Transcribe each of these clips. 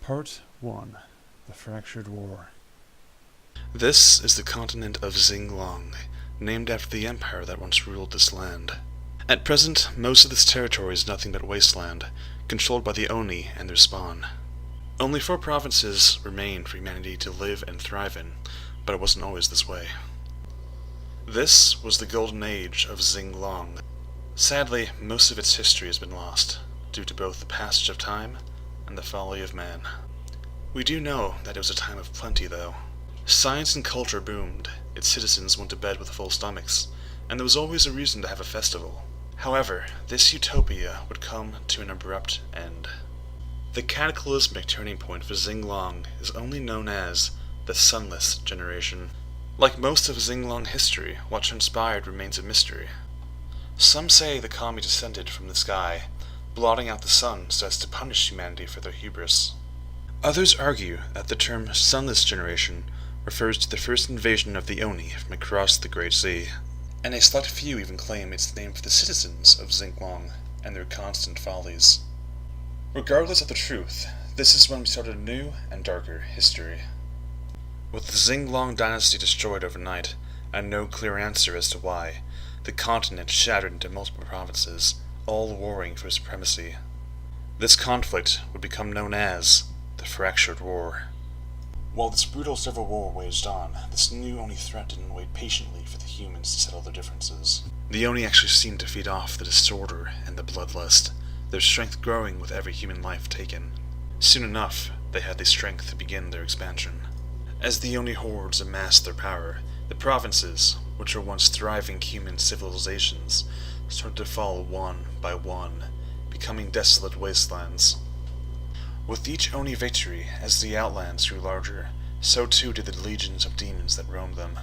Part 1. The Fractured War. This is the continent of Xinglong, named after the empire that once ruled this land. At present, most of this territory is nothing but wasteland, controlled by the Oni and their spawn. Only 4 provinces remain for humanity to live and thrive in, but it wasn't always this way. This was the golden age of Xinglong. Sadly, most of its history has been lost, due to both the passage of time and the folly of man. We do know that it was a time of plenty, though. Science and culture boomed, its citizens went to bed with full stomachs, and there was always a reason to have a festival. However, this utopia would come to an abrupt end. The cataclysmic turning point for Xinglong is only known as the Sunless Generation. Like most of Xinglong history, what transpired remains a mystery. Some say the kami descended from the sky, blotting out the sun so as to punish humanity for their hubris. Others argue that the term Sunless Generation refers to the first invasion of the Oni from across the Great Sea, and a select few even claim it's named for the citizens of Xinglong and their constant follies. Regardless of the truth, this is when we started a new and darker history. With the Xinglong dynasty destroyed overnight, and no clear answer as to why, the continent shattered into multiple provinces, all warring for supremacy. This conflict would become known as the Fractured War. While this brutal civil war waged on, this new Oni threat didn't wait patiently for the humans to settle their differences. The Oni actually seemed to feed off the disorder and the bloodlust, their strength growing with every human life taken. Soon enough, they had the strength to begin their expansion. As the Oni hordes amassed their power, the provinces, which were once thriving human civilizations, started to fall one by one, becoming desolate wastelands. With each Oni victory, as the outlands grew larger, so too did the legions of demons that roamed them.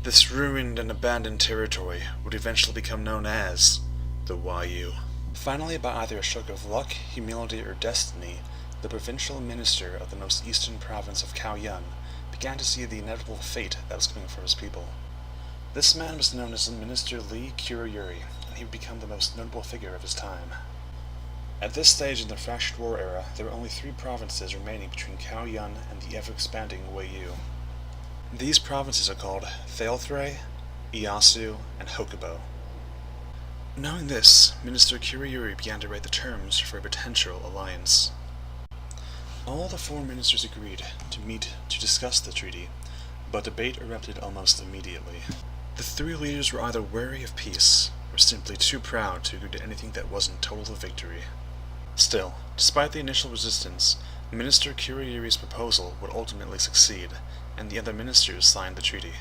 This ruined and abandoned territory would eventually become known as the Wayuu. Finally, by either a stroke of luck, humility, or destiny, the provincial minister of the most eastern province of Kaoyun began to see the inevitable fate that was coming for his people. This man was known as Minister Li Kuriyuri, and he would become the most notable figure of his time. At this stage in the Fractured War era, there were only 3 provinces remaining between Kaoyun and the ever-expanding Wayuu. These provinces are called Thalethray, Iyasu, and Hokubo. Knowing this, Minister Kuriyuri began to write the terms for a potential alliance. All the 4 ministers agreed to meet to discuss the treaty, but debate erupted almost immediately. The 3 leaders were either wary of peace, or simply too proud to agree to anything that wasn't total victory. Still, despite the initial resistance, Minister Kuriyuri's proposal would ultimately succeed, and the other ministers signed the treaty.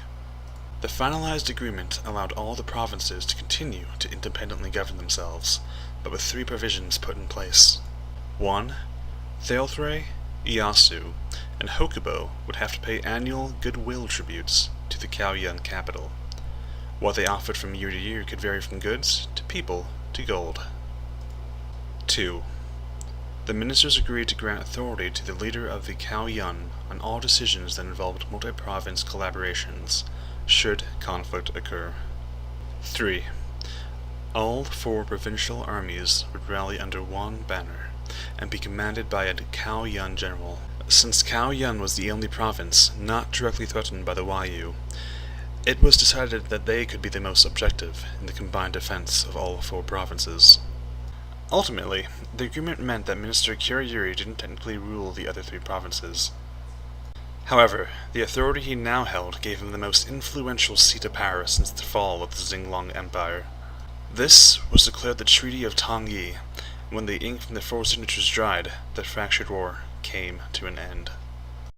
The finalized agreement allowed all the provinces to continue to independently govern themselves, but with 3 provisions put in place. 1. Thalethray, Iyasu, and Hokubo would have to pay annual goodwill tributes to the Kaoyun capital. What they offered from year to year could vary from goods to people to gold. 2. The ministers agreed to grant authority to the leader of the Kaoyun on all decisions that involved multi-province collaborations, should conflict occur. 3. All 4 provincial armies would rally under one banner, and be commanded by a Kaoyun general. Since Kaoyun was the only province not directly threatened by the Wayuu, it was decided that they could be the most objective in the combined defense of all 4 provinces. Ultimately, the agreement meant that Minister Kuriyuri didn't technically rule the other 3 provinces. However, the authority he now held gave him the most influential seat of power since the fall of the Xinglong Empire. This was declared the Treaty of Tong-Yi. When the ink from the 4 signatures dried, the Fractured War came to an end.